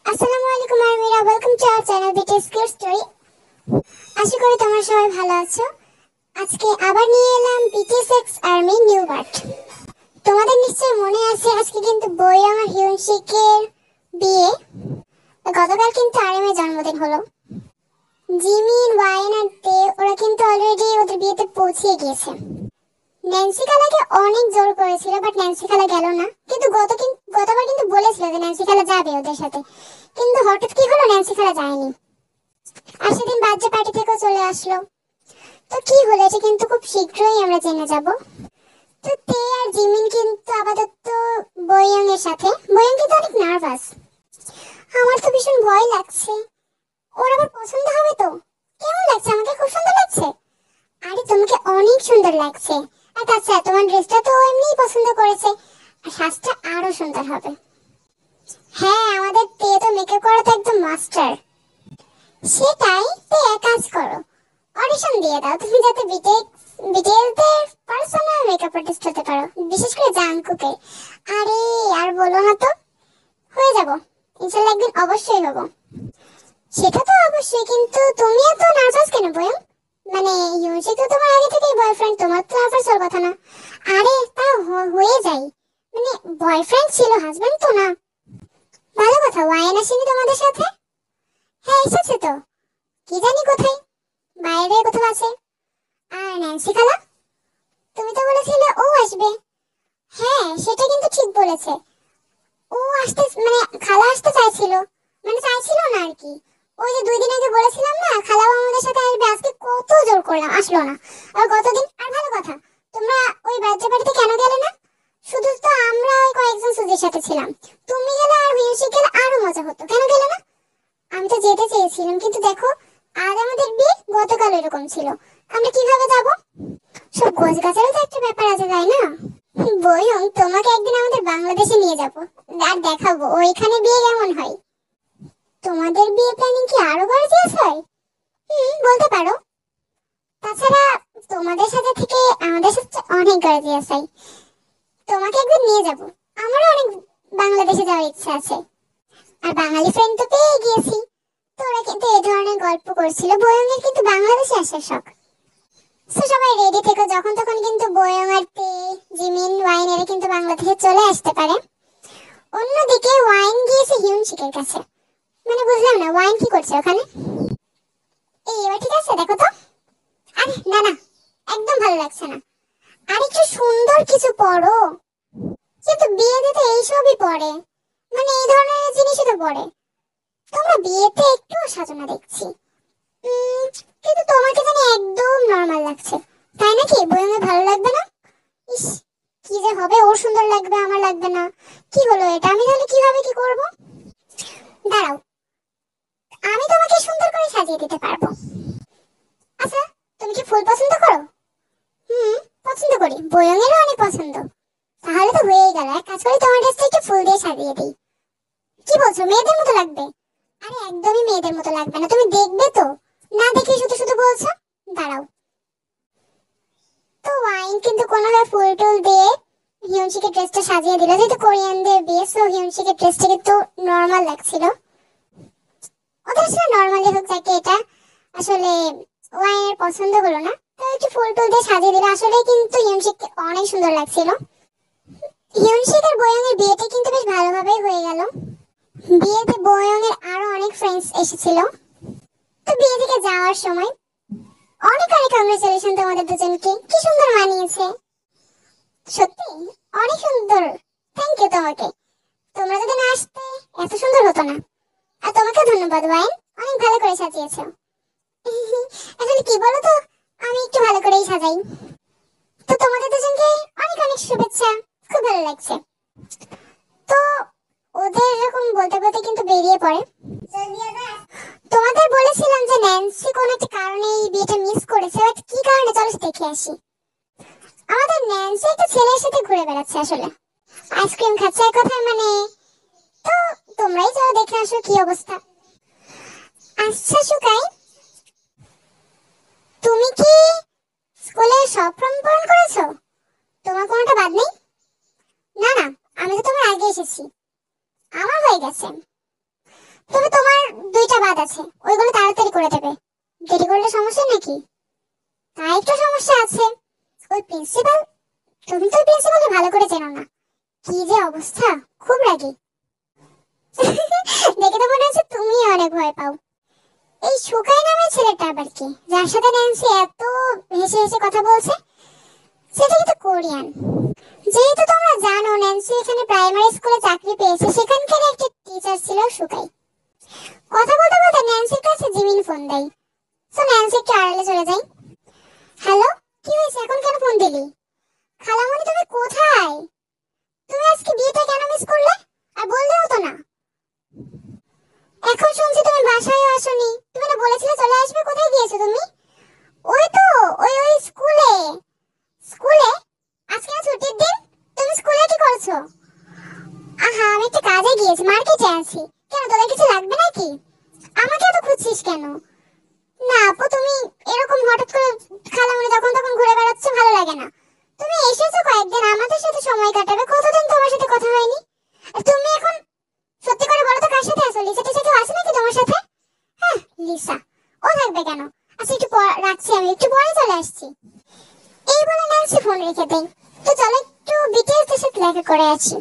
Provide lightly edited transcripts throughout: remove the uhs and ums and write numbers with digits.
আসসালামু আলাইকুম আরমিরা, welcome to our channel BTS cute story. আশা করি তোমরা সবাই ভালো আছো। আজকে আবার নিয়ে এলাম BTS x army new part. তোমাদের নিশ্চয়ই মনে আছে আজকে কিন্তু বইয়ং আর হিউনশিকের বিয়ে। গতকাল কিন্তু আরএমের জন্মদিন হলো। জিমিন, ওয়াইন আর তে ওরা কিন্তু অলরেডি ওদের বিয়েতে পৌঁছে গিয়েছে। ন্যান্সি খালাকে অনেক জোর করেছিল, বাট ন্যান্সি খালা গেল না। কিন্তু গতবার কিন্তু বলেছিল যে ন্যান্সি খালা যাবে ওদের সাথে, কিন্তু হঠাৎ কি হলো, ন্যান্সি খালা যায়নি। আর সেদিন বার্থডে পার্টি থেকেও চলে আসলো। তো কি হলো এটা কিন্তু খুব শীঘ্রই আমরা জেনে যাব। তো তে আর জিমিন কিন্তু আপাতত বইয়ং এর সাথে। বইয়ং কিন্তু অনেক নার্ভাস। আমার তো ভীষণ ভয় লাগছে, ওর আবার পছন্দ হবে তো। কেমন লাগছে? আমাকে খুব সুন্দর লাগছে। আরে তোমাকে অনেক সুন্দর লাগছে। আর তাছাড়া তোমার ড্রেসটা তো এমনিই পছন্দ করেছে, আর সাজটা আরো সুন্দর হবে। হ্যাঁ, আমাদের তে তো মেকআপ করা তো একদম মাস্টার। সেটাই, তো এক কাজ করো, অডিশন দিয়ে দাও তুমি, যাতে বিটিএসদের পার্সোনাল মেকআপ আর্টিস্ট হতে পারো, বিশেষ করে জাংকুকে। আরে আর বলো না তো, হয়ে যাব ইনশাআল্লাহ, একদিন অবশ্যই হব। সেটা তো অবশ্যই, কিন্তু তুমি এত নার্ভাস কেন বয়ং? মানে ইউজি তো তোমার আগে থেকেই বয়ফ্রেন্ড, তোমার তো নার্ভাস হওয়ার কথা না। আরে তা হয়ে যায়, মানে বয়ফ্রেন্ড ছিল, হাজবেন্ড তো না। ভালো কথা, ওয়াইন আসেনি তোমাদের সাথে? হ্যাঁ এসেছে তো, কি জানি কোথায়, বাইরে কোথাও আছে। আর ন্যান্সি খালা, তুমি তো বলেছিলে ও আসবে। হ্যাঁ সেটা কিন্তু ঠিক বলেছে, ও আসতে মানে খালা আসতে চাইছিল, মানে চাইছিল না আর কি। ওই যে 2 দিন আগে বলেছিলাম না খালাও আমাদের সাথে আসবে, আজকে কত জোর করলাম, আসলো না। আর গতদিন, আর ভালো কথা, তোমরা ওই বার্থডে পার্টিতে কেন গেলে না? শুধু তো আমরা ওই কয়েকজন সুজির সাথে ছিলাম, তুমি গেলে আর মিউজিক গেলে আরো মজা হতো, কেন গেলে না? আমি তো যেতে চেয়েছিলাম, কিন্তু দেখো আজ আমাদের বিয়ে, গতকাল এরকম ছিল, আমরা কিভাবে যাব? সব গোছ গাছেরও তো একটা ব্যাপার আছে, তাই না? বইয়ং, তোমাকে একদিন আমাদের বাংলাদেশে নিয়ে যাব, আর দেখাবো ওইখানে বিয়ে কেমন হয়। তোমাদের বিয়ে প্ল্যানিং কি আরো গর্জিয়াস হয়? বলতে পারো। তাছাড়া তোমাদের সাথে থেকে আমাদের সাথে অনেক গর্জিয়াস হয়। তোমাকে একদিন নিয়ে যাব, আমারও অনেক বাংলাদেশে যাওয়ার ইচ্ছা আছে। আর বাঙালি ফ্রেন্ড তো পেয়ে গিয়েছি। তো ওরা কিন্তু এই ধরনের গল্প করছিল, বইয়ংয়ের কিন্তু বাংলাদেশে আসার শখ। তো সবাই রেডি থেকো, যখন তখন কিন্তু বয়ং আর তে, জিমিন, ওয়াইন এরা কিন্তু বাংলাদেশে চলে আসতে পারে। অন্যদিকে ওয়াইন গিয়েছে হিউনশিকের কাছে। মানে বুঝলাম না, ওয়াইন কি করছে ওখানে? এই এবার ঠিক আছে, দেখো তো। আরে না না, একদম ভালো লাগছে না। আর একটু সুন্দর কিছু পরো। কিন্তু বিয়েতে তো এইসবই পরে, মানে এই ধরনের জিনিসই তো পরে। তোমরা বিয়েতে একটু সাজো না দেখছি। কিন্তু তোমাকে জানি একদম নরমাল লাগছে। তাই নাকি? বইয়ে ভালো লাগবে না? ইস, কি যে হবে, ওর সুন্দর লাগবে আমার লাগবে না। কি হলো এটা, আমি তাহলে কিভাবে কি করব? দাঁড়াও, আমি তোমাকে সুন্দর করে সাজিয়ে দিতে পারবো। আচ্ছা, তুমি কি ফুল পছন্দ করো? হুম, পছন্দ করি, বইয়েরও অনেক পছন্দ। তাহলে তো হয়েই গেল, এক কাজ করি, তোমার ড্রেসটা একটু ফুল দিয়ে সাজিয়ে দিই। কি বলছো, মেয়েদের মতো লাগবে? আরে একদমই মেয়েদের মতো লাগবে না, তুমি দেখবে তো, না দেখে শুধু শুধু বলছো। দাঁড়াও। তো ওয়াইন কিন্তু কোনোভাবে ফুল টুল দিয়ে হিউনশিকের ড্রেসটা সাজিয়ে দিল, যেহেতু কোরিয়ানদের বিয়ে, সো হিউনশিকের ড্রেসটা কিন্তু নর্মাল লাগছিল। ওদের আসলে নর্মালি হোক, যাকে এটা আসলে ওয়াইনের পছন্দ হলো না, তো একটু ফুল টুল দিয়ে সাজিয়ে দিল। আসলে কিন্তু হিউনশিককে অনেক সুন্দর লাগছিল। হিউনশিক আর বয়ংয়ের বিয়েটা কিন্তু বেশ ভালোভাবেই হয়ে গেল। বিয়েতে বয়ংয়ের আরো অনেক ফ্রেন্ডস এসেছিল। তো বিয়ে থেকে যাওয়ার সময় অনেক অনেক কংগ্রেচুলেশন তোমাদের দুজনকে, কি সুন্দর মানিয়েছে। সত্যি অনেক সুন্দর, থ্যাংক ইউ তোমাকে। তোমরা যদি না আসতে এত সুন্দর হতো না। আর তোমাকে ধন্যবাদ ওয়াইন, অনেক ভালো করে সাজিয়েছো। আসলে কি বলো তো, আমি একটু ভালো করেই সাজাই। তো তোমাদের দুজনকে অনেক অনেক শুভেচ্ছা, খুব ভালো লাগছে। তো ওদের এরকম বলতে বলতে কিন্তু বেরিয়ে পড়ে। তোমাদের বলেছিলাম যে ন্যান্সি কোন একটা কারণে এই বিয়েটা মিস করেছে, বাট কি কারণে চলো দেখে আসি। আমাদের ন্যান্সি একটা ছেলের সাথে ঘুরে বেড়াচ্ছে, আসলে আইসক্রিম খাচ্ছে এক কথায়, মানে। তো তোমরাই চলো দেখে আসো কি অবস্থা। আচ্ছা সুকাই, তুমি কি স্কুলে সব ফর্ম পূরণ করেছো? তোমার কোনোটা বাদ নেই? না না, আমি তো তোমার আগে এসেছি, আমার হয়ে গেছে। তবে তোমার দুইটা বাদ আছে, ওইগুলো তাড়াতাড়ি করে দেবে। দেরি করলে সমস্যা নাকি? তাই একটু সমস্যা আছে। ওই প্রিন্সিপাল, তুমি তো প্রিন্সিপালকে ভালো করে চেনো না, কি যে অবস্থা, খুব রাগী। দেখে তো মনে হচ্ছে তুমি অনেক ভয় পাও। এই সুকাই নামের ছেলেটা আবার কি, যার সাথে ন্যান্সি এত হেসে হেসে কথা বলছে? সেটা কিন্তু কোরিয়ান। যেহেতু তোমরা জানো ন্যান্সি এখানে প্রাইমারি স্কুলে চাকরি পেয়েছে, সেখানকার একটা টিচার ছিল সুকাই। কথা বলতে বলতে ন্যান্সির কাছে জিমিন ফোন দেয়। সো ন্যান্সি একটু আড়ালে চলে যায়। হ্যালো, কি হয়েছে, এখন কেন ফোন দিলি? খালামণি তুমি কোথায়? তুমি আজকে বিয়েটা কেন মিস করলে? আর বললেও তো না। এখন শুনছি তুমি বাসায় আসোনি, তুমি না বলেছিলে চলে আসবে, কোথায় গিয়েছো তুমি? ওই তো, ওই ওই স্কুলে। স্কুলে? আজকে না ছুটির দিন, তুমি স্কুলে কি করছো? আহা, আমি একটা কাজে গিয়েছি, মার্কেটে আছি। কেন, তোদের কিছু লাগবে নাকি? আমাকে এত খুঁজছিস কেন? না আপু, তুমি এরকম হঠাৎ করে খালামণি যখন তখন ঘুরে বেড়াচ্ছ, ভালো লাগে না। তুমি এসেছো কয়েকদিন, আমাদের সাথে সময় কাটাবে, কতদিন তোমার সাথে কথা হয়নি। আর তুমি এখন সত্যি করে বলো তো কার সাথে আছো? লিসা টিসা কেউ আছে নাকি তোমার সাথে? হ্যাঁ, লিসা। ও থাকবে কেন? আচ্ছা একটু রাখছি, আমি একটু পরে চলে আসছি। এই বলে ন্যান্সি ফোন রেখে দেয়। তো চলো একটু বিটিএসদের সাথে দেখা করে আসি।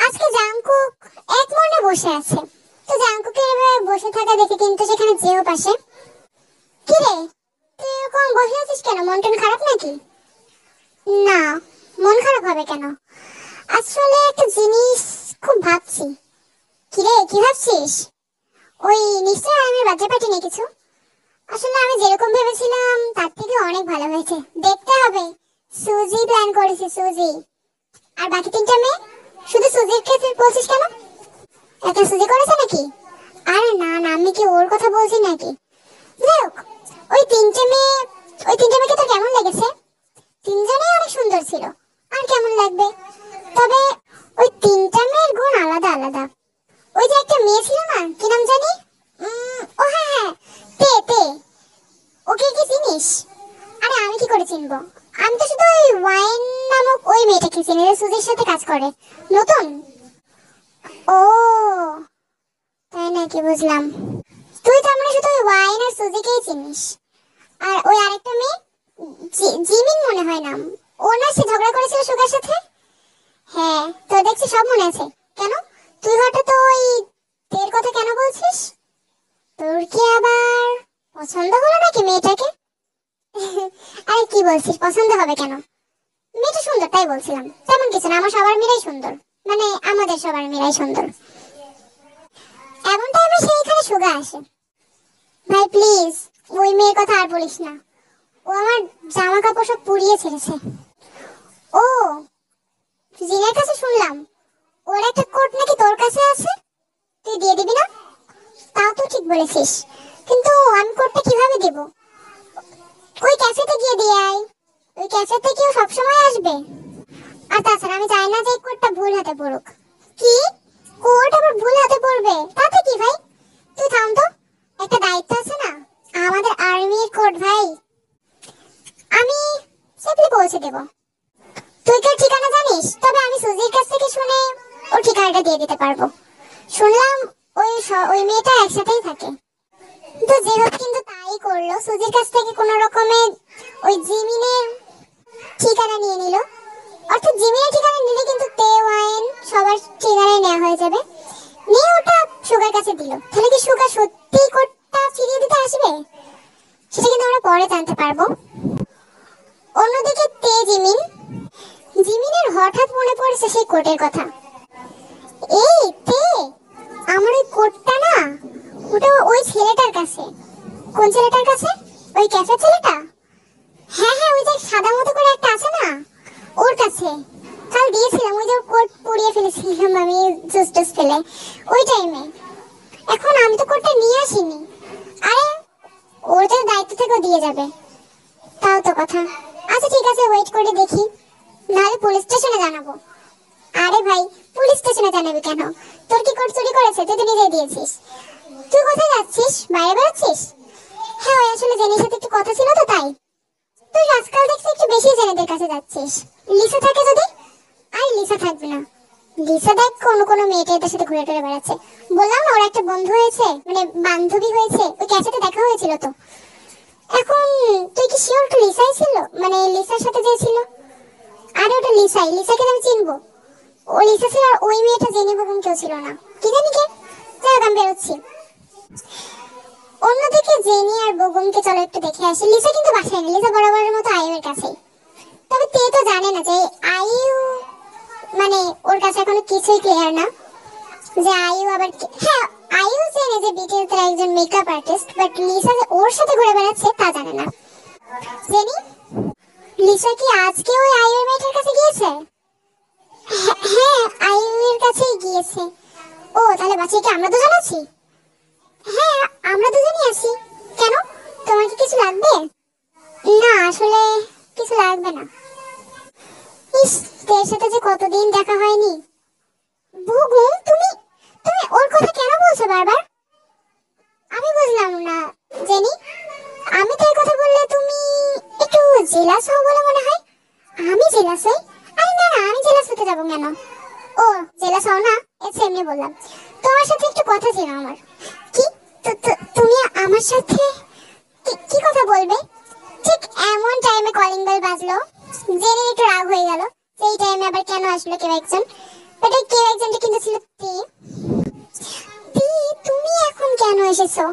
আজকে জাংকুক এক মনে বসে আছে। তো জাংকুকের এভাবে বসে থাকা দেখে কিন্তু সেখানে যেও পাশে। কি রে, তুই এরকম বসে আছিস কেন? মন টন খারাপ নাকি? না, মন খারাপ হবে কেন? আসলে একটা জিনিস খুব ভাবছি। কি রে, কি ভাবছিস? ওই নিশ্চয়ই আমি বার্থডে পার্টি নিয়ে কিছু। আসলে আমি যেরকম ভেবেছিলাম তার থেকে অনেক ভালো হয়েছে। দেখতে হবে। সুজি প্ল্যান করেছে, সুজি। আর বাকি তিনটা মেয়ে? শুধু সুজির ক্ষেত্রে বলছিস কেন? একটা সুজি করেছে নাকি? আরে না না, আমি কি ওর কথা বলছি নাকি? যাই হোক, ওই তিনটে মেয়ে, ওই তিনটে মেয়েকে তো কেমন লেগেছে? তিনজনেই অনেক সুন্দর ছিল। আর কেমন লাগবে? তবে ওই তিনটা মেয়ের গুণ আলাদা আলাদা। ওই যে একটা মেয়ে ছিল না, কি নাম জানি? ও হ্যাঁ হ্যাঁ, তে তে। ওকে কি চিনিস? আরে আমি কি করে চিনবো? আমি তো শুধু ওই ওয়াইন নামক ওই মেয়েটাকে চিনি, যে সুজির সাথে কাজ করে, নতুন। ও তাই নাকি, বুঝলাম। তুই তার মানে শুধু ওই ওয়াইন আর সুজিকেই চিনিস। আর ওই আরেকটা মেয়ে, জিমিন মনে হয় নাম। ও না সে ঝগড়া করেছিল সুগার সাথে? হ্যাঁ, তো দেখছি সব মনে আছে। কেন, তুই হঠাৎ ওই তের কথা কেন বলছিস? তোর কি আবার পছন্দ হলো নাকি মেয়েটাকে? আরে কি বলছিস, পছন্দ হবে কেন? মেয়েটা সুন্দর তাই বলছিলাম, তেমন কিছু না। আমার সবার মেয়েরাই সুন্দর, মানে আমাদের সবার মেয়েরাই সুন্দর। এমন টাইমে সেইখানে সুগা আসে। ভাই প্লিজ, ওই মেয়ের কথা আর বলিস না। ও আমার জামা কাপড় সব পুড়িয়ে ছেড়েছে। ও, জিনের কাছে শুনলাম ওর একটা কোট নাকি তোর কাছে আছে, তুই দিয়ে দিবি না? তাও তো ঠিক বলেছিস, কিন্তু আমি কোটটা কিভাবে দেব? ওই ক্যাফেতে গিয়ে দিয়ে আয়। ওই ক্যাফেতে কেউ সবসময় আসবে? আর তাছাড়া আমি চাই না যে এই কোটটা ভুল হাতে পড়ুক। কি, কোট আবার ভুল হাতে পড়বে? তাতে কি ভাই, তুই থাম তো। একটা দায়িত্ব আছে না, আমাদের আর্মির কোট ভাই। আমি সেফলি পৌঁছে দেব। তুই কি ঠিকানা জানিস? তবে আমি সুজির কাছ থেকে শুনে ওর ঠিকানাটা দিয়ে দিতে পারবো। শুনলাম ওই মেয়েটা একসাথেই থাকে। তো যে হোক, কিন্তু তাই করলো, সুজির কাছ থেকে কোনো রকমে ওই জিমিনের ঠিকানা নিয়ে নিল। অর্থাৎ জিমিনের ঠিকানা নিলে কিন্তু তে ওয়াইন সবার ঠিকানায় নেওয়া হয়ে যাবে। নিয়ে ওটা সুগার কাছে দিল। তাহলে কি সুগা সত্যি কোটটা ফিরিয়ে দিতে আসবে? সেটা কিন্তু আমরা পরে জানতে পারবো। অন্যদিকে তে জিমিনের হঠাৎ মনে পড়েছে সেই কোটের কথা। এই তে, আমার ওই কোটটা না, ওটা ওই ছেলেটার কাছে। কোন ছেলেটার কাছে? ওই ক্যাফে ছেলেটা? হ্যাঁ হ্যাঁ, ওই যে সাদা মতো করে একটা আছে না, ওর কাছে। কাল দিয়েছিলাম, ওই যে কোট পুড়িয়ে ফেলেছিলাম আমি জুস টুস ফেলে ওই টাইমে। এখন আমি তো কোটটা নিয়ে আসিনি। আরে ওর তো দায়িত্ব থেকেও দিয়ে যাবে। তাও তো কথা। আচ্ছা ঠিক আছে, ওয়েট করে দেখি, নাহলে পুলিশ স্টেশনে জানাবো। আরে ভাই, পুলিশ স্টেশনে জানাবি কেন? তোর কি কোট চুরি করেছে? তুই তো নিজেই দিয়েছিস। তুই কোথায় যাচ্ছিস? বাইরে বেরোচ্ছিস? হ্যাঁ, ওই আসলে জেনির সাথে একটু কথা ছিল তো তাই। তুই আজকাল দেখছি একটু বেশি জেনেদের কাছে যাচ্ছিস। লিসা থাকে যদি? আরে লিসা থাকবে না, লিসা দেখ কোন কোন মেয়েটা এটার সাথে ঘুরে টুরে বেড়াচ্ছে। বললাম না ওর একটা বন্ধু হয়েছে, মানে বান্ধবী হয়েছে, ওই ক্যাফেতে দেখা হয়েছিল তো। এখন তুই কি শিওর তো লিসাই ছিল, মানে লিসার সাথে যে ছিল? আরে ওটা লিসাই, লিসাকে আমি চিনবো? ও লিসা ছিল, আর ওই মেয়েটা জেনি বেগম কেউ ছিল না, কি জানি কে। যাই হোক, আমি বেরোচ্ছি। অন্যদিকে জেনি আর বেগমকে চলো একটু দেখে আসি। লিসা কিন্তু বাসায় নেই, লিসা বরাবরের মতো আইউর কাছেই। তবে তে তো জানে না যে আইউ, মানে ওর কাছে এখনো কিছুই ক্লিয়ার না যে আইউ আবার হ্যাঁ, আইউ জানে যে বিটিএস এর একজন মেকআপ আর্টিস্ট, বাট লিসা যে ওর সাথে ঘুরে বেড়াচ্ছে তা জানে না। জেনি, লিসা কি আজকে ওই আইউর মেয়েটার কাছে গিয়েছে? হ্যাঁ, আইউর কাছেই গিয়েছে। ও তাহলে বাচ্চা কি আমরা দুজন আছি? হ্যাঁ, আমরা দুজনই আছি। কেন, তোমার কি কিছু লাগবে? না আসলে কিছু লাগবে না। ইস, তোর সাথে যে কতদিন দেখা হয়নি। বুগুম, তুমি তুমি ওর কথা কেন বলছো বারবার? আমি বুঝলাম না জেনি। আমি তো এই কথা বললে তুমি একটু জেলাস হও বলে মনে হয়। আমি জেলাস হই? আরে না না, আমি জেলাস হতে যাবো কেন? ও জেলাস হও না, এটা এমনি বললাম। তোমার সাথে একটু কথা ছিল আমার। কি? তুমি আমার সাথে কি কথা বলবে? ঠিক এমন টাইমে কলিং বেল বাজলো, জেনে একটু রাগ হয়ে গেল। সেই টাইমে আবার কেন আসলো কেউ একজন, বাট ওই কেউ একজনটা কিন্তু ছিল তি। তুমি এখন কেন এসেছো?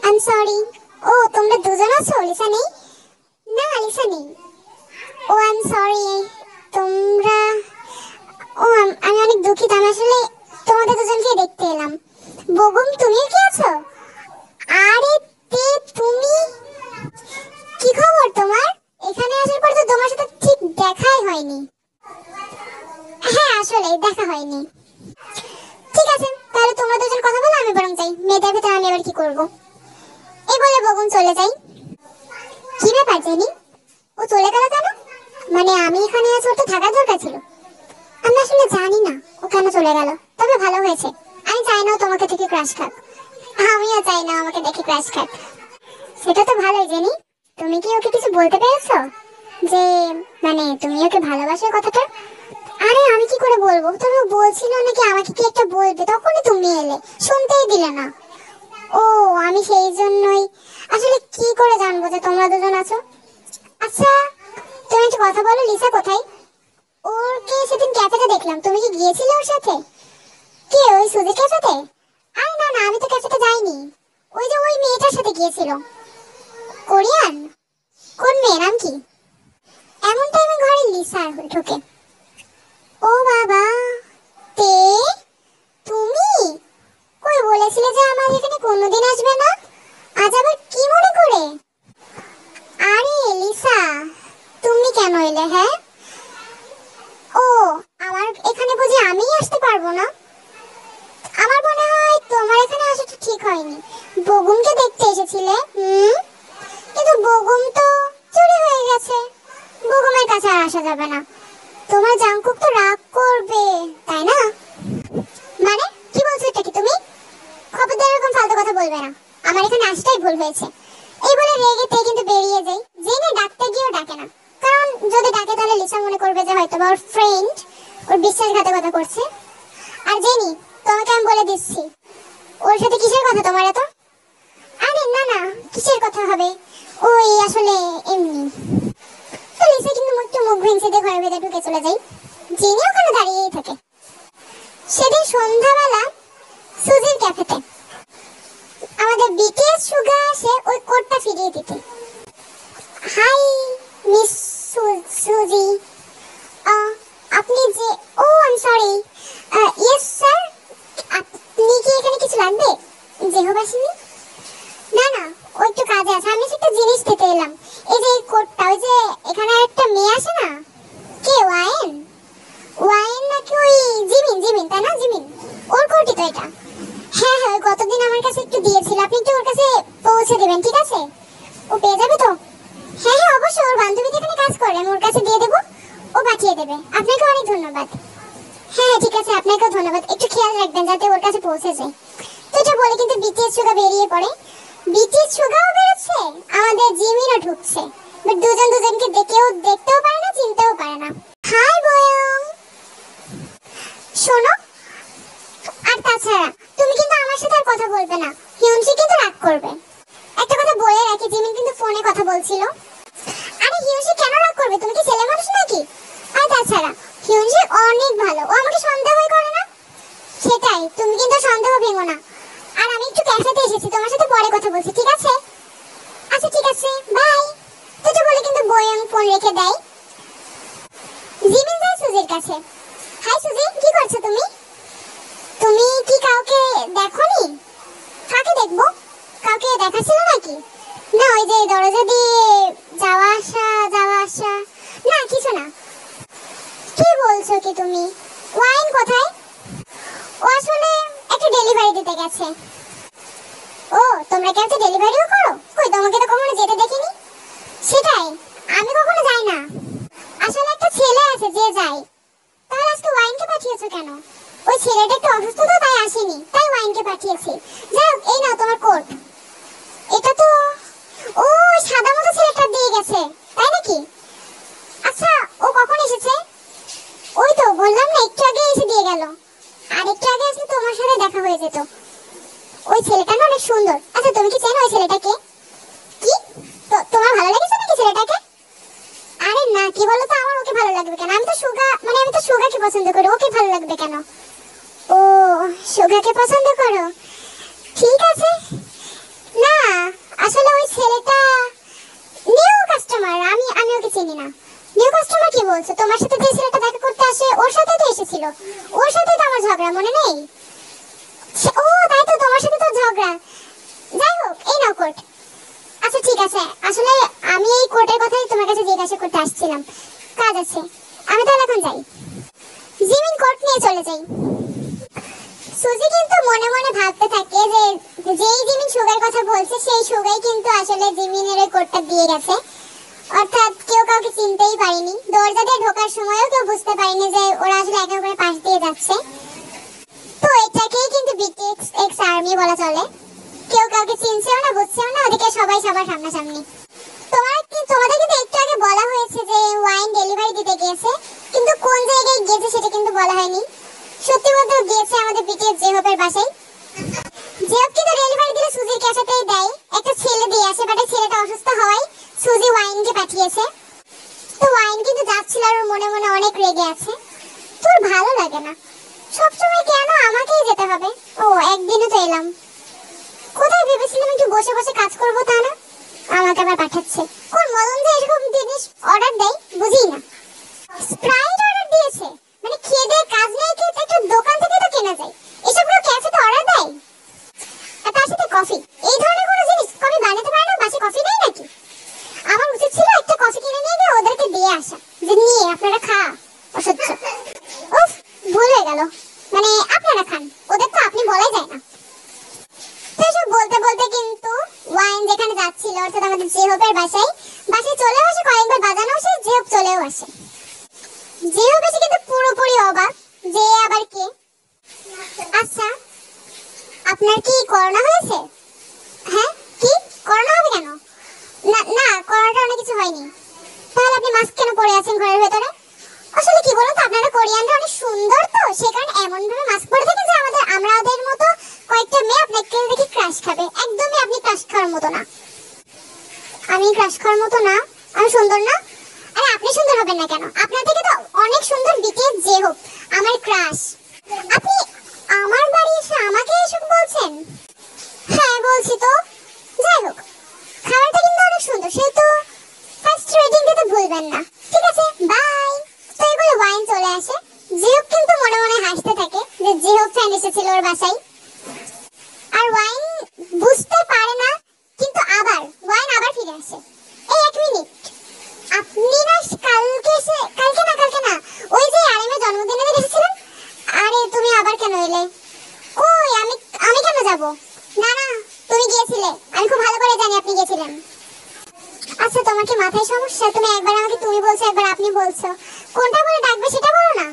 I am sorry. ও তোমরা দুজন আছো, লিসা নেই? না লিসা নেই। ও আই এম সরি। তোমরা, ও আমি অনেক দুঃখিত, আমি আসলে তোমাদের দুজনকে দেখতে এলাম। বগুম, তুমি কি আছো? আরে তে, তুমি কি খবর তোমার? এখানে আসার পর তো তোমার সাথে ঠিক দেখাই হয়নি। হ্যাঁ আসলে দেখা হয়নি। ঠিক আছে, তাহলে তোমরা দুজন কথা বলো, আমি বরং যাই। মেয়েদের ভিতরে আমি এবার কি করব? এই বলে বগুম চলে যাই। কি ব্যাপার জেনি, ও চলে গেল কেন? মানে আমি এখানে আছি, ওর তো থাকার দরকার ছিল। আমি আসলে জানি না ও কেন চলে গেল, তবে ভালো হয়েছে। আমি চাই না ও তোমাকে থেকে ক্রাশ খাক। আমিও চাই না আমাকে দেখে ক্রাশ খাক। সেটা তো ভালোই জেনি। তুমি কি ওকে কিছু বলতে পেরেছো যে, মানে তুমি ওকে ভালোবাসো কথাটা? আরে আমি কি করে বলবো, তুমি বলছিল নাকি আমাকে কি একটা বলবে, তখনই তুমি এলে, শুনতেই দিলে না। ও আমি সেই জন্যই, আসলে কি করে জানবো যে তোমরা দুজন আছো? আচ্ছা তুমি একটা কথা বলো, লিসা কোথায়? ওরকে সেদিন ক্যাফেতে দেখলাম, তুমি কি গিয়েছিলে ওর সাথে? কে, ওই সুজি ক্যাফেতে? আরে না না, আমি তো ক্যাফেতে যাইনি। ওই যে ওই মেয়েটার সাথে গিয়েছিল। কোরিয়ান? কোন মেয়ে, নাম কি? এমন টাইমে ঘরে লিসা ঢোকে। ও বাবা, তে তুমি কই বলেছিলে যে আমার এখানে কোনোদিন আসবে না, আজ আবার কি মনে করে? আরে লিসা, তুমি কেন এলে? হ্যাঁ, ও আমার এখানে বুঝি আমি আসতে পারবো না? আমার মনে হয় তোমার এখানে আসাটা ঠিক হয়নি। বগুমকে দেখতে এসেছিলে, কিন্তু বগুম তো চুরি হয়ে গেছে। বগুমের কাছে আর আসা যাবে না। তোমার জাংকুক তো রাগ করবে, তাই না? মানে কি বলছো এটা কি তুমি? খবরদার এরকম ফালতু কথা বলবে না, আমার এখানে আসতেই ভুল হয়েছে। এই বলে রেগেতে কিন্তু বেরিয়ে যাই। জেনে ডাকতে গিয়েও ডাকে না, কারণ যদি ডাকে তাহলে লিসা মনে করবে যে হয়তো ওর ফ্রেন্ড ওর বিশ্বাসঘাতকতা করছে। আর জেনি, তোমাকে আমি বলে দিচ্ছি, ওর সাথে কিসের কথা তোমার এত? আরে না না, কিসের কথা হবে, ওই আসলে এমনি। তো লিসা কিন্তু একটু মুখ ভেঙে দিয়ে ঘরের ভেতরে ঢুকে চলে যায়। জেনি ওখানে দাঁড়িয়েই থাকে। সেদিন সন্ধ্যাবেলা সুজির ক্যাফেতে আমাদের বিটিএস সুগা আসে ওই কোডটা ফিরিয়ে দিতে। হাই মিস সুজি, আপনি যে, oh I am sorry, yes sir, আপনি কি এখানে কিছু লাগবে? জেহবাসিনী? না না, ও একটু কাজে আছে, আমি একটা জিনিস দিতে এলাম। এই যে এই কোডটা, ওই যে এখানে একটা মেয়ে আসে না, কে, ওয়াইন? ওয়াইন নাকি ওই জিমিন, জিমিন তাই না, জিমিন, ওর কোডই তো এটা। হ্যাঁ হ্যাঁ, গতদিন আমার কাছে একটু দিয়েছিল, আপনি একটু ওর কাছে পৌঁছে দেবেন, ঠিক আছে? ও পেয়ে যাবে তো? হ্যাঁ হ্যাঁ অবশ্যই, ওর বান্ধবী এখানে কাজ করে, আমি ওর কাছে দিয়ে দেবো, ও পাঠিয়ে দেবে। আপনাকে অনেক ধন্যবাদ। হ্যাঁ ঠিক আছে, আপনাকেও ধন্যবাদ, একটু খেয়াল রাখবেন যাতে ওর কাছে পৌঁছে যায়। তো এটা বলে কিন্তু বিটিএস সুগা বেরিয়ে পড়ে। বিটিএস সুগাও বেরোচ্ছে, আমাদের জিমিনও ঢুকছে, বাট দুজন দুজনকে দেখতেও পারে না, চিনতেও পারে না। হাই বয়ং, শোনো, আর তাছাড়া তুমি কিন্তু আমার সাথে আর কথা বলবে না, হিউনসি কিন্তু রাগ করবে। একটা কথা বলে রাখি, জিমিন কিন্তু ফোনে কথা বলছিল। আরে হিউনসি কেন রাগ করবে? তুমি কি ছেলে মানুষ নাকি? আর তাছাড়া হিউনসি অনেক ভালো, ও আমাকে সন্দেহই করে না। সেটাই, তুমি কিন্তু সন্দেহ ভেঙো না। আর আমি একটু ক্যাফেতে এসেছি, তোমার সাথে পরে কথা বলছি, ঠিক আছে? আচ্ছা ঠিক আছে, বাই। তো বলে কিন্তু বয়ং ফোন রেখে দেয়। জিমিন যায় সুজির কাছে। হাই সুজি, কি করছো তুমি? তুমি কি কাউকে দেখোনি? কাকে দেখবো? কাউকে দেখা ছিল নাকি? না, ওই যে দরজা দিয়ে যাওয়া আসা। না কিছু না। কি বলছো কি তুমি? ওয়াইন কোথায়? ও আসলে একটা ডেলিভারি দিতে গেছে। ও, তোমরা কি একটা ডেলিভারিও করো? কই, তোমাকে তো কখনো যেতে দেখিনি। সেটাই, আমি কখনো যাই না। আসলে একটা ছেলে আছে যে যায়। তাহলে আজকে ওয়াইনকে পাঠিয়েছো কেন? ওই ছেলেটা একটু অসুস্থ তো, তাই আসেনি, তাই ওয়াইনকে পাঠিয়েছি। যাই হোক, এই নাও তোমার কোট। এটা তো ও সাদা মতো ছেলেটা দিয়ে গেছে, তাই নাকি? আচ্ছা, ও কখন এসেছে? ওই তো বললাম না, একটু আগে এসে দিয়ে গেল। আর একটু আগে আসলে তোমার সাথে দেখা হয়ে যেত। ওই ছেলেটা না অনেক সুন্দর। আচ্ছা, তুমি কি চেনো ওই ছেলেটাকে? কি, তোমার ভালো লেগেছে নাকি ছেলেটাকে? আরে না, কি বলো তো, আমার ওকে ভালো লাগবে কেন? আমি তো সুগাকে পছন্দ করি, ওকে ভালো লাগবে কেন? ও, সুগাকে পছন্দ করো, ঠিক আছে। না, আসলে ওই ছেলেটা নিউ কাস্টমার, আমি ওকে চিনি না। নিউ কাস্টমার কি বলছো? তোমার সাথে যে ছেলেটা দেখা করতে আসে, ওর সাথে তো এসেছিল। ওর সাথে তো আমার ঝগড়া, মনে নেই? ও তাই তো, তোমার সাথে তো ঝগড়া। যাই হোক, এই নাও কোট। আচ্ছা ঠিক আছে, আসলে আমি এই কোটের কথাই তোমার কাছে জিজ্ঞাসা করতে আসছিলাম, কাজ আছে। আমি তাহলে এখন যাই। জিমিন কোট নিয়ে চলে যাই। সুজি কিন্তু মনে মনে ভাবতে থাকে যে যেই জিমিন সুগার কথা বলছে, সেই সুগাই কিন্তু আসলে জিমিনের ওই কোটটা দিয়ে গেছে। অর্থাৎ কেউ কাউকে চিনতেই পারেনি। দরজা দিয়ে ঢোকার সময়ও কেউ বুঝতে পারেনি যে ওরা আসলে একে অপরের পাশ দিয়ে যাচ্ছে। তো এটাকেই কিন্তু বিটিএস এক্স আর্মি বলা চলে। কেউ কাউকে চিনছেও না, বুঝছেও না, ওদিকে সবাই সবার সামনাসামনি। তোমাদের কিন্তু একটু আগে বলা হয়েছে যে ওয়াইন ডেলিভারি দিতে গিয়েছে, কিন্তু কোন জায়গায় গিয়েছে সেটা কিন্তু বলা হয়নি। সত্যি বলতে গিয়েছে আমাদের বিটিএস জেহপের বাসায়। জেহপ কিন্তু ডেলিভারি দিলে সুজির ক্যাফেতেই দেয়। একটা ছেলে দিয়ে আসে, বাট ছেলেটা অসুস্থ হওয়ায় সুজি ওয়াইনকে পাঠিয়েছে। তো ওয়াইন কিন্তু যাচ্ছিল আর মনে মনে অনেক রেগে আছে। তোর ভালো লাগে না সবসময় কেন আমাকেই যেতে হবে? ও, একদিনও তো এলাম। কোথায় ভেবেছিলাম একটু বসে বসে কাজ করবো, তা না, আমাকে আবার পাঠাচ্ছে। কোন মদন যে এরকম জিনিস অর্ডার দেয় বুঝি না। স্প্রাইট অর্ডার দিয়েছে, মানে খেয়ে দিয়ে কাজ নেই, কি একটা দোকান থেকে তো কেনা যায়, এসবগুলো ক্যাফেতে অর্ডার দেয়। আর তার সাথে কফি, এই ধরনের কোনো জিনিস কফি বানাতে পারে না? বাসে কফি দেয় নাকি? আমার উচিত ছিল একটা কফি কিনে নিয়ে গিয়ে ওদেরকে দিয়ে আসা, যে নিয়ে আপনারা খা। অসহ্য, উফ, ভুল হয়ে গেল। মানে আপনারা খান, ওদের তো আপনি বলাই যায় না। তো এসব বলতে বলতে কিন্তু ওয়াইন যেখানে যাচ্ছিল, অর্থাৎ আমাদের জেহপের বাসায় চলেও আসে। কয়েকবার বাজানো আসে, জেহপ চলেও আসে। জেহপ এসে কিন্তু পুরোপুরি অবাক, যে আবার কে? আচ্ছা, আপনার কি করোনা হয়েছে? হ্যাঁ, কি করোনা হবে কেন? না না, করোনাটা অনেক কিছু হয়নি। তাহলে আপনি মাস্ক কেন পরে আছেন ঘরের ভেতরে? আসলে কি বলুন তো, আপনারা কোরিয়ানরা অনেক সুন্দর, তো সে কারণে এমন ভাবে মাস্ক পরে থাকেন যে আমরা ওদের মতো কয়েকটা মেয়ে আপনাকে দেখে ক্রাশ খাবে। একদমই আপনি ক্রাশ খাওয়ার মতো না। আমি ক্রাশ খাওয়ার মতো না? আমি সুন্দর না? আরে আপনি সুন্দর হবেন না কেন? আপনার থেকে তো অনেক সুন্দর বিটিএস জেহপ, আমার ক্রাশ। আপনি আমার বাড়ি এসে আমাকে এসব বলছেন? হ্যাঁ বলছি তো। যাই হোক, খাবারটা কিন্তু অনেক সুন্দর, সে তো ফার্স্ট রেটিং দিতে ভুলবেন না। ঠিক আছে, বাই। তো এগুলো ওয়াইন চলে আসে। জিহপ কিন্তু মনে মনে হাসতে থাকে যে জিহপ ফ্রেন্ড এসেছিল ওর বাসায়। আর ওয়াইন বুঝতে পারে না, কিন্তু ওয়াইন আবার ফিরে আসে। এই এক মিনিট, আপনি না কালকে না ওই যে আরিমের জন্মদিনে এসেছিলেন? আরে তুমি আবার কেন এলে? কই, আমি কেন যাব? না না, তুমি গিয়েছিলে, আমি খুব ভালো করে জানি আপনি গিয়েছিলেন। আচ্ছা, তোমার কি মাথায় সমস্যা? তুমি একবার আমাকে তুমি বলছো, একবার আপনি বলছো, কোনটা বলে ডাকবে সেটা বলো না।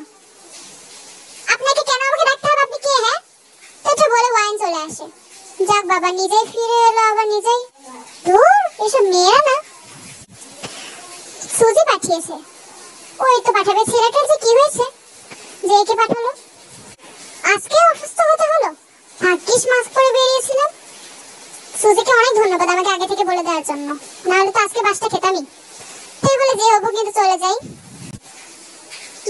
আপনাকে কেন আমাকে ডাকতে হবে? আপনি কে? হ্যাঁ, তো এটা বলে ওয়াইন চলে আসে। যাক বাবা, নিজেই ফিরে এলো, আবার নিজেই। ধুর, এসব মেয়েরা না। সুজি পাঠিয়েছে, ওই তো পাঠাবে। ছেলেটার যে কি হয়েছে, যে একে পাঠালো? আজকে অসুস্থ হতে হলো। ভাগ্যিস মাস্ক পরে বেরিয়েছিলাম। সুজিকে অনেক ধন্যবাদ আমাকে আগে থেকে বলে দেওয়ার জন্য, নাহলে তো আজকে বাসটা খেতামই। তাই বলে যে হবো কিন্তু চলে যাই।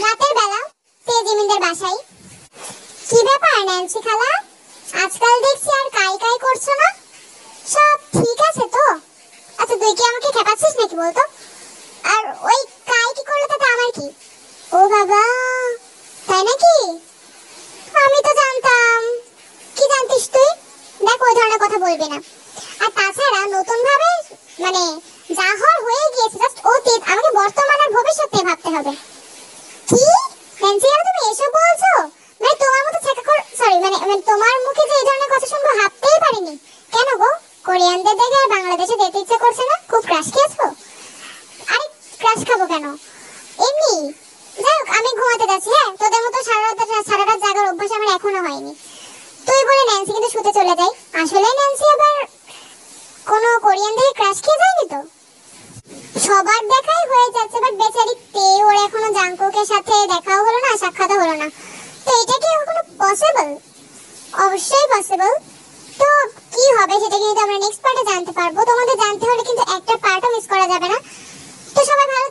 রাতের বেলা তেজিমিনদের বাসায়। কি ব্যাপার ন্যান্সি খালা, আজকাল দেখছি আর কাই কাই করছো না, সব ঠিক আছে তো? আচ্ছা তুই কি আমাকে খেপাচ্ছিস নাকি বলতো? আর ওই কাই কি করলো তাতে আমার কি? ও বাবা, তাই নাকি? আমি তো জানতাম। কি জানতিস তুই? দেখ ওই ধরনের কথা বলবি না। আর তাছাড়া নতুন ভাবে মানে যা হওয়ার হয়ে গিয়েছে, জাস্ট অতীত। আমাকে বর্তমান আর ভবিষ্যতে ভাবতে হবে। কি ন্যান্সি খালা তুমি এসব বলছো? মানে তোমার মতো সরি মানে তোমার মুখে যে এই ধরনের কথা শুনবো ভাবতেই পারিনি। কেন গো, কোরিয়ানদের দেখে আর বাংলাদেশে যেতে ইচ্ছে করছে না? খুব ক্রাশ খেয়েছো? আরে ক্রাশ খাবো কেন, এমনি। যাই হোক আমি ঘুমাতে যাচ্ছি। হ্যাঁ, তোদের মতো সারা রাত জাগার অভ্যাস আমার এখনো হয়নি। তুই বলে ন্যান্সি কিন্তু শুতে চলে যায়। আসলে ন্যান্সি আবার কোনো কোরিয়ান দেখে ক্রাশ খেয়ে যায়নি তো? সবার দেখাই হয়ে যাচ্ছে, বাট বেচারি ওর এখনো জাংকুকের সাথে দেখাও হলো না, সাক্ষাৎও হলো না। তো এটা কি কখনো পসিবল? অবশ্যই পসিবল। তো কি হবে সেটা কিন্তু আমরা নেক্সট পার্টে জানতে পারবো। তোমাদের জানতে হলে কিন্তু একটা পার্টও মিস করা যাবে না। তো সবাই ভালো